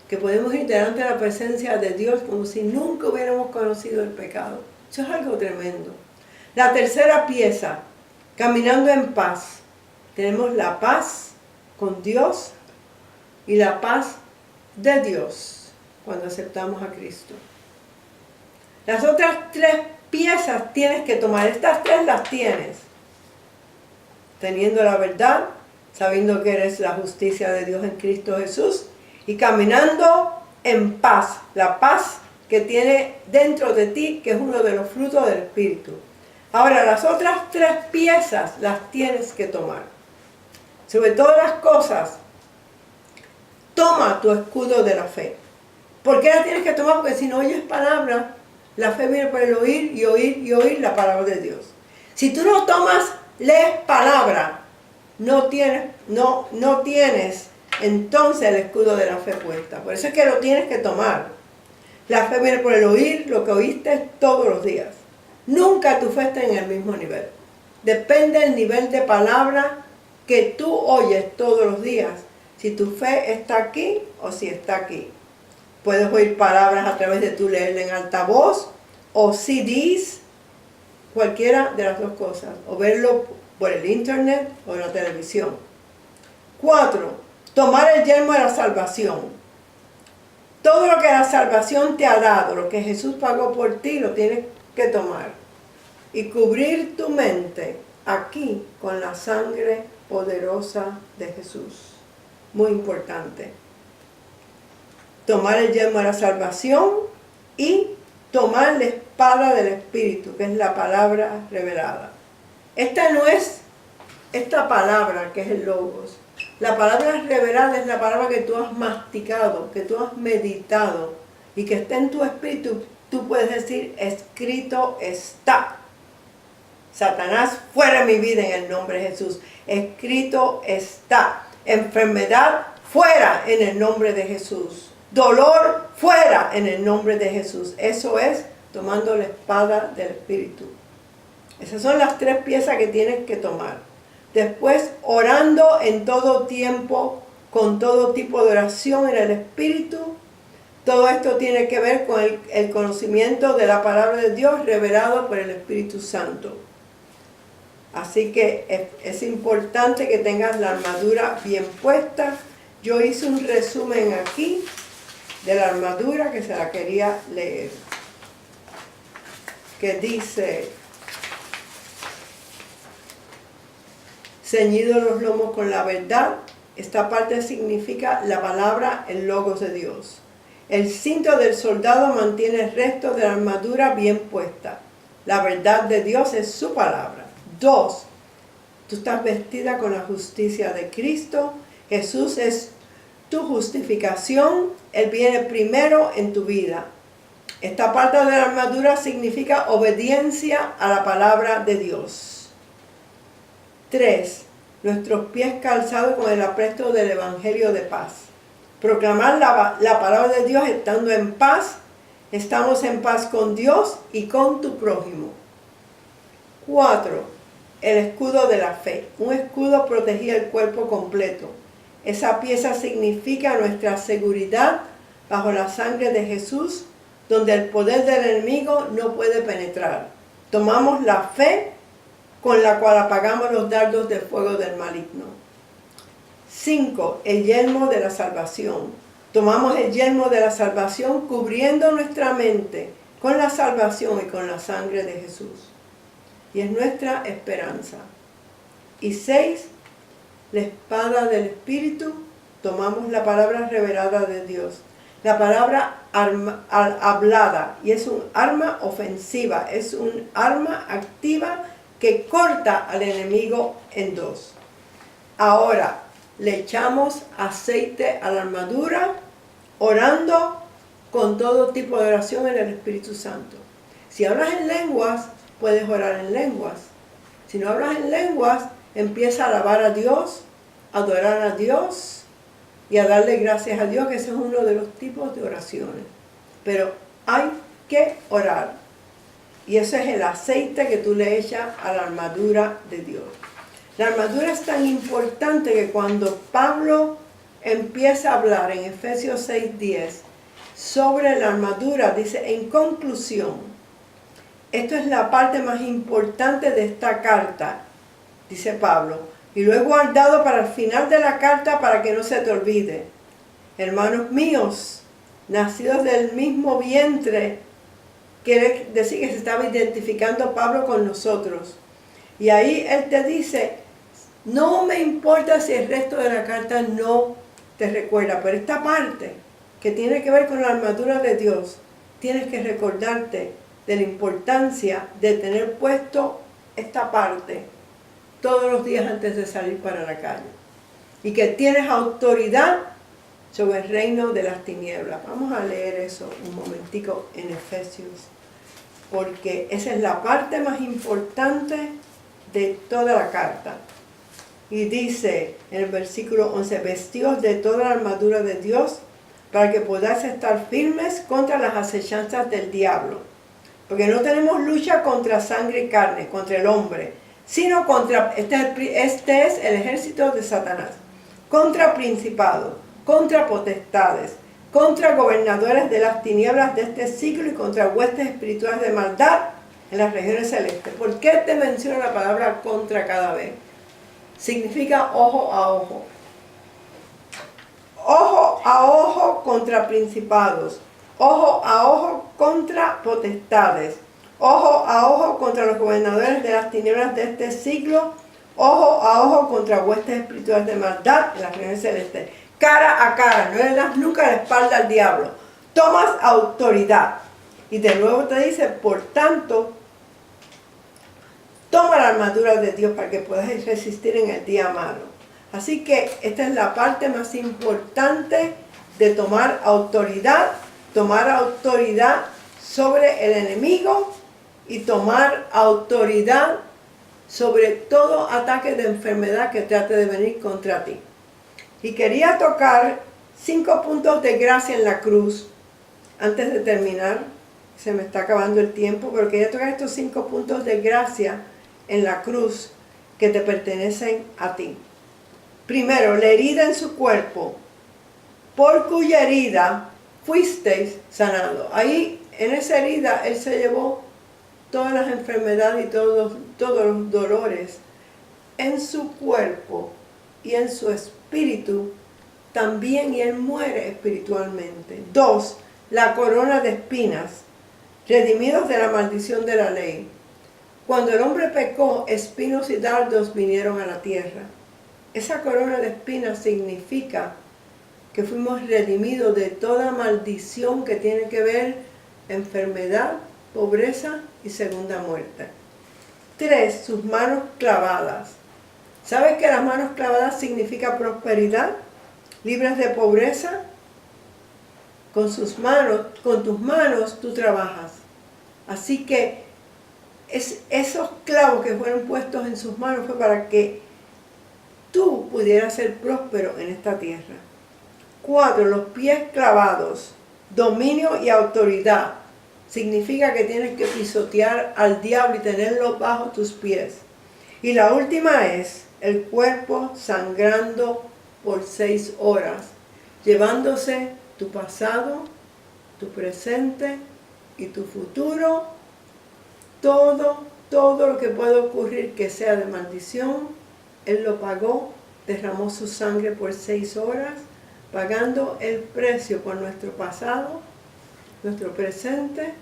que podemos ir delante de la presencia de Dios como si nunca hubiéramos conocido el pecado. Eso es algo tremendo. La tercera pieza, caminando en paz. Tenemos la paz con Dios y la paz de Dios cuando aceptamos a Cristo. Las otras 3 piezas tienes que tomar. Estas 3 las tienes. Teniendo la verdad, sabiendo que eres la justicia de Dios en Cristo Jesús y caminando en paz. La paz que tiene dentro de ti, que es uno de los frutos del Espíritu. Ahora, las otras 3 piezas las tienes que tomar. Sobre todas las cosas, toma tu escudo de la fe. ¿Por qué la tienes que tomar? Porque si no oyes palabra, la fe viene por el oír y oír y oír la palabra de Dios. Si tú no lees palabra, no tienes entonces el escudo de la fe puesta. Por eso es que lo tienes que tomar. La fe viene por el oír, lo que oíste todos los días. Nunca tu fe está en el mismo nivel. Depende del nivel de palabra que tú oyes todos los días. Si tu fe está aquí o si está aquí. Puedes oír palabras a través de tu leerla en altavoz o CDs, cualquiera de las 2 cosas. O verlo por el internet o en la televisión. 4. Tomar el yelmo de la salvación. Todo lo que la salvación te ha dado, lo que Jesús pagó por ti, lo tienes que tomar. Y cubrir tu mente aquí con la sangre poderosa de Jesús. Muy importante. Tomar el yelmo de la salvación y tomar la espada del Espíritu, que es la palabra revelada. Esta no es esta palabra que es el logos. La palabra revelada es la palabra que tú has masticado, que tú has meditado y que está en tu espíritu. Tú puedes decir, escrito está. Satanás, fuera de mi vida en el nombre de Jesús. Escrito está. Enfermedad, fuera en el nombre de Jesús. Dolor, fuera en el nombre de Jesús. Eso es tomando la espada del Espíritu. Esas son las 3 piezas que tienes que tomar. Después, orando en todo tiempo, con todo tipo de oración en el Espíritu. Todo esto tiene que ver con el conocimiento de la palabra de Dios revelado por el Espíritu Santo. Así que es importante que tengas la armadura bien puesta. Yo hice un resumen aquí de la armadura que se la quería leer. Que dice, ceñidos los lomos con la verdad. Esta parte significa la palabra, el logos de Dios. El cinto del soldado mantiene el resto de la armadura bien puesta. La verdad de Dios es su palabra. 2. Tú estás vestida con la justicia de Cristo. Jesús es tu justificación. Él viene primero en tu vida. Esta parte de la armadura significa obediencia a la palabra de Dios. 3. Nuestros pies calzados con el apresto del Evangelio de paz. Proclamar la palabra de Dios estando en paz. Estamos en paz con Dios y con tu prójimo. 4. El escudo de la fe. Un escudo protegía el cuerpo completo. Esa pieza significa nuestra seguridad bajo la sangre de Jesús donde el poder del enemigo no puede penetrar. Tomamos la fe con la cual apagamos los dardos de fuego del maligno. 5. El yelmo de la salvación. Tomamos el yelmo de la salvación cubriendo nuestra mente con la salvación y con la sangre de Jesús. Y es nuestra esperanza. Y 6. La espada del Espíritu. Tomamos la palabra revelada de Dios. La palabra hablada. Y es un arma ofensiva. Es un arma activa que corta al enemigo en dos. Ahora, le echamos aceite a la armadura, orando con todo tipo de oración en el Espíritu Santo. Si hablas en lenguas, puedes orar en lenguas. Si no hablas en lenguas, empieza a alabar a Dios, a adorar a Dios y a darle gracias a Dios, que ese es uno de los tipos de oraciones. Pero hay que orar. Y ese es el aceite que tú le echas a la armadura de Dios. La armadura es tan importante que cuando Pablo empieza a hablar en Efesios 6:10 sobre la armadura, dice, en conclusión, esto es la parte más importante de esta carta, dice Pablo, y lo he guardado para el final de la carta para que no se te olvide. Hermanos míos, nacidos del mismo vientre, quiere decir que se estaba identificando Pablo con nosotros. Y ahí él te dice, no me importa si el resto de la carta no te recuerda, pero esta parte que tiene que ver con la armadura de Dios, tienes que recordarte de la importancia de tener puesto esta parte todos los días antes de salir para la calle. Y que tienes autoridad sobre el reino de las tinieblas. Vamos a leer eso un momentico en Efesios, porque esa es la parte más importante de toda la carta. Y dice en el versículo 11, vestíos de toda la armadura de Dios para que podáis estar firmes contra las acechanzas del diablo. Porque no tenemos lucha contra sangre y carne, contra el hombre, sino contra, este es el ejército de Satanás, contra principados, contra potestades, contra gobernadores de las tinieblas de este siglo y contra huestes espirituales de maldad en las regiones celestes. ¿Por qué te menciono la palabra contra cada vez? Significa ojo a ojo. Ojo a ojo contra principados. Ojo a ojo contra potestades. Ojo a ojo contra los gobernadores de las tinieblas de este siglo. Ojo a ojo contra huestes espirituales de maldad en las regiones celestes. Cara a cara, no le das nunca la espalda al diablo. Tomas autoridad. Y de nuevo te dice, por tanto, toma la armadura de Dios para que puedas resistir en el día malo. Así que esta es la parte más importante de tomar autoridad sobre el enemigo y tomar autoridad sobre todo ataque de enfermedad que trate de venir contra ti. Y quería tocar 5 puntos de gracia en la cruz antes de terminar. Se me está acabando el tiempo, pero quería tocar estos 5 puntos de gracia en la cruz que te pertenecen a ti. Primero, la herida en su cuerpo, por cuya herida fuisteis sanados. Ahí, en esa herida, Él se llevó todas las enfermedades y todos los dolores en su cuerpo y en su espíritu también, y Él muere espiritualmente. 2, la corona de espinas, redimidos de la maldición de la ley. Cuando el hombre pecó, espinos y dardos vinieron a la tierra. Esa corona de espinas significa que fuimos redimidos de toda maldición que tiene que ver enfermedad, pobreza y segunda muerte. 3, sus manos clavadas. ¿Sabes que las manos clavadas significa prosperidad? Libres de pobreza. Con tus manos tú trabajas. Así que esos clavos que fueron puestos en sus manos fue para que tú pudieras ser próspero en esta tierra. 4, los pies clavados, dominio y autoridad. Significa que tienes que pisotear al diablo y tenerlo bajo tus pies. Y la última es el cuerpo sangrando por 6 horas, llevándose tu pasado, tu presente y tu futuro, todo lo que pueda ocurrir que sea de maldición, Él lo pagó, derramó su sangre por 6 horas, pagando el precio por nuestro pasado, nuestro presente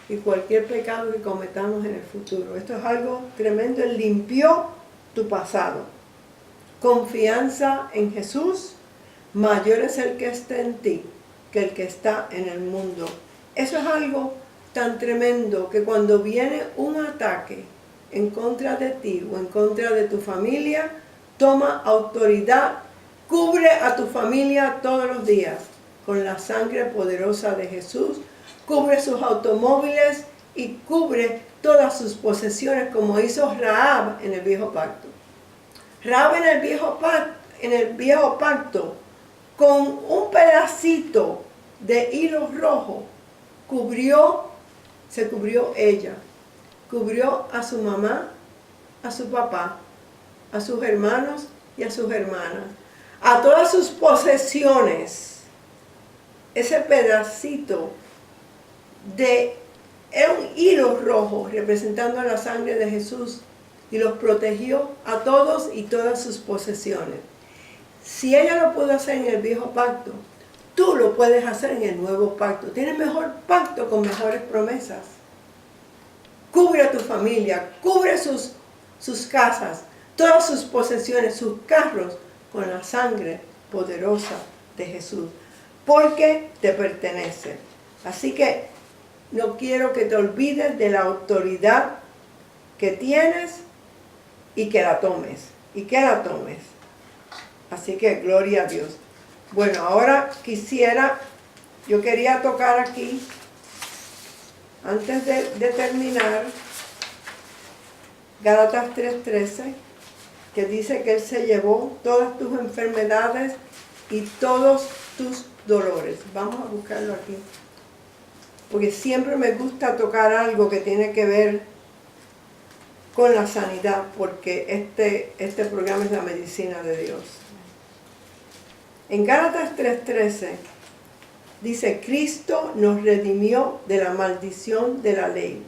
y cualquier pecado que cometamos en el futuro. Esto es algo tremendo. Él limpió tu pasado. Confianza en Jesús, mayor es el que está en ti que el que está en el mundo. Eso es algo tan tremendo que cuando viene un ataque en contra de ti o en contra de tu familia, toma autoridad, cubre a tu familia todos los días con la sangre poderosa de Jesús, cubre sus automóviles y cubre todas sus posesiones como hizo Rahab en el viejo pacto. Rahab en el viejo pacto con un pedacito de hilo rojo se cubrió ella, cubrió a su mamá, a su papá, a sus hermanos y a sus hermanas, a todas sus posesiones. Ese pedacito era un hilo rojo representando la sangre de Jesús y los protegió a todos y todas sus posesiones. Si ella lo pudo hacer en el viejo pacto, tú lo puedes hacer en el nuevo pacto. Tienes mejor pacto con mejores promesas. Cubre a tu familia, cubre sus casas, todas sus posesiones, sus carros, con la sangre poderosa de Jesús, porque te pertenece. Así que no quiero que te olvides de la autoridad que tienes y que la tomes, Así que gloria a Dios. Bueno, ahora yo quería tocar aquí, antes de terminar, Gálatas 3:13, que dice que Él se llevó todas tus enfermedades y todos tus dolores. Vamos a buscarlo aquí, porque siempre me gusta tocar algo que tiene que ver con la sanidad, porque este programa es la medicina de Dios. En Gálatas 3:13 dice: Cristo nos redimió de la maldición de la ley,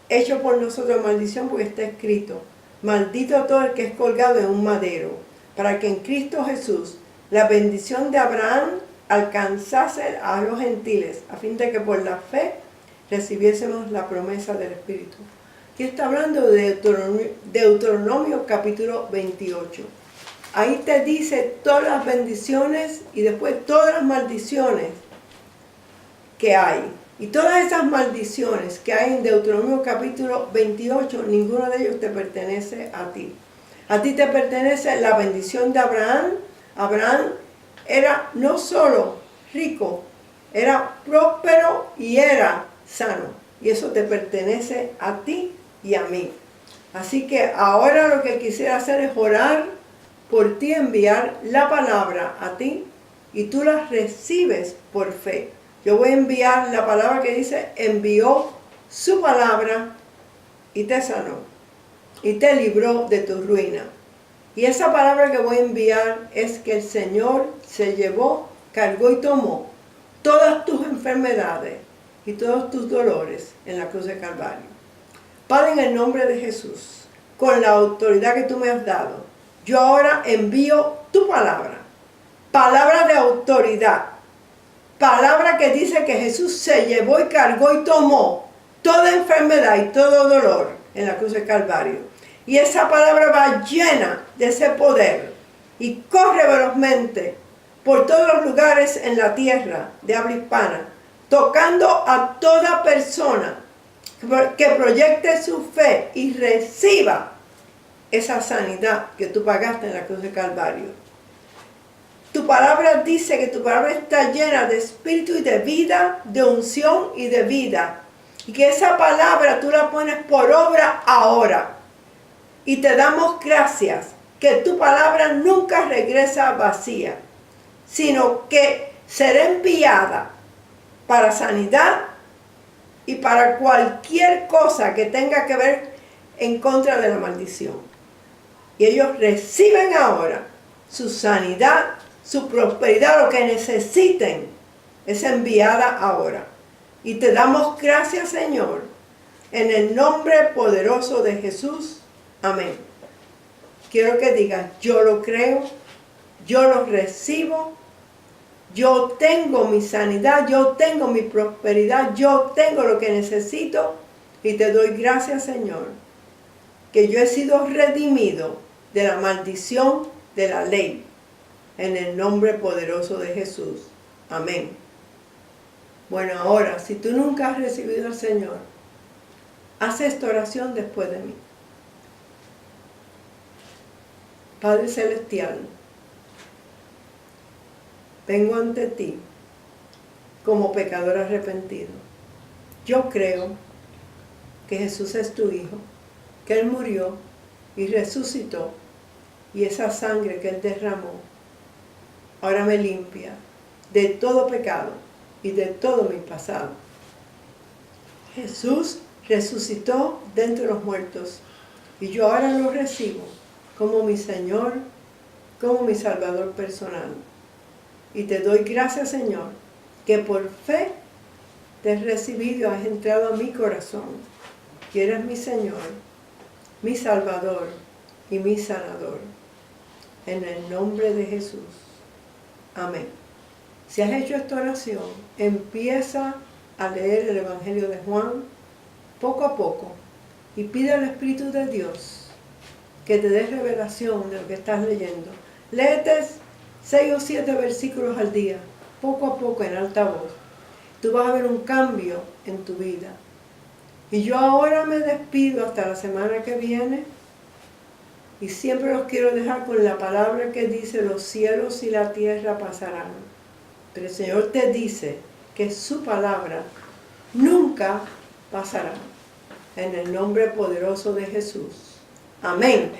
hecho por nosotros maldición, porque está escrito: maldito todo el que es colgado en un madero, para que en Cristo Jesús la bendición de Abraham alcanzase a los gentiles, a fin de que por la fe recibiésemos la promesa del Espíritu. Aquí está hablando de Deuteronomio capítulo 28. Ahí te dice todas las bendiciones y después todas las maldiciones que hay. Y todas esas maldiciones que hay en Deuteronomio capítulo 28, ninguno de ellos te pertenece a ti. A ti te pertenece la bendición de Abraham. Abraham era no solo rico, era próspero y era sano. Y eso te pertenece a ti y a mí. Así que ahora lo que quisiera hacer es orar por ti, enviar la palabra a ti y tú la recibes por fe. Yo voy a enviar la palabra que dice: envió su palabra y te sanó y te libró de tu ruina. Y esa palabra que voy a enviar es que el Señor se llevó, cargó y tomó todas tus enfermedades y todos tus dolores en la cruz de Calvario. Padre, en el nombre de Jesús, con la autoridad que tú me has dado, yo ahora envío tu palabra, palabra de autoridad, palabra que dice que Jesús se llevó y cargó y tomó toda enfermedad y todo dolor en la cruz de Calvario. Y esa palabra va llena de ese poder y corre velozmente por todos los lugares en la tierra de habla hispana, tocando a toda persona que proyecte su fe y reciba esa sanidad que tú pagaste en la cruz de Calvario. Tu palabra dice que tu palabra está llena de espíritu y de vida, de unción y de vida. Y que esa palabra tú la pones por obra ahora. Y te damos gracias que tu palabra nunca regresa vacía, sino que será enviada para sanidad y para cualquier cosa que tenga que ver en contra de la maldición. Y ellos reciben ahora su sanidad, su prosperidad, lo que necesiten es enviada ahora. Y te damos gracias, Señor, en el nombre poderoso de Jesús. Amén. Quiero que digas, yo lo creo, yo lo recibo, yo tengo mi sanidad, yo tengo mi prosperidad, yo tengo lo que necesito. Y te doy gracias, Señor, que yo he sido redimido de la maldición de la ley. En el nombre poderoso de Jesús. Amén. Bueno, ahora, si tú nunca has recibido al Señor, haz esta oración después de mí. Padre Celestial, vengo ante ti como pecador arrepentido. Yo creo que Jesús es tu Hijo, que Él murió y resucitó, y esa sangre que Él derramó ahora me limpia de todo pecado y de todo mi pasado. Jesús resucitó de entre los muertos y yo ahora lo recibo como mi Señor, como mi Salvador personal. Y te doy gracias, Señor, que por fe te has recibido, has entrado a mi corazón y eres mi Señor, mi Salvador y mi sanador. En el nombre de Jesús. Amén. Si has hecho esta oración, empieza a leer el Evangelio de Juan poco a poco y pide al Espíritu de Dios que te dé revelación de lo que estás leyendo. Léete 6 o 7 versículos al día, poco a poco en alta voz. Tú vas a ver un cambio en tu vida. Y yo ahora me despido hasta la semana que viene. Y siempre los quiero dejar con la palabra que dice, los cielos y la tierra pasarán. Pero el Señor te dice que su palabra nunca pasará. En el nombre poderoso de Jesús. Amén.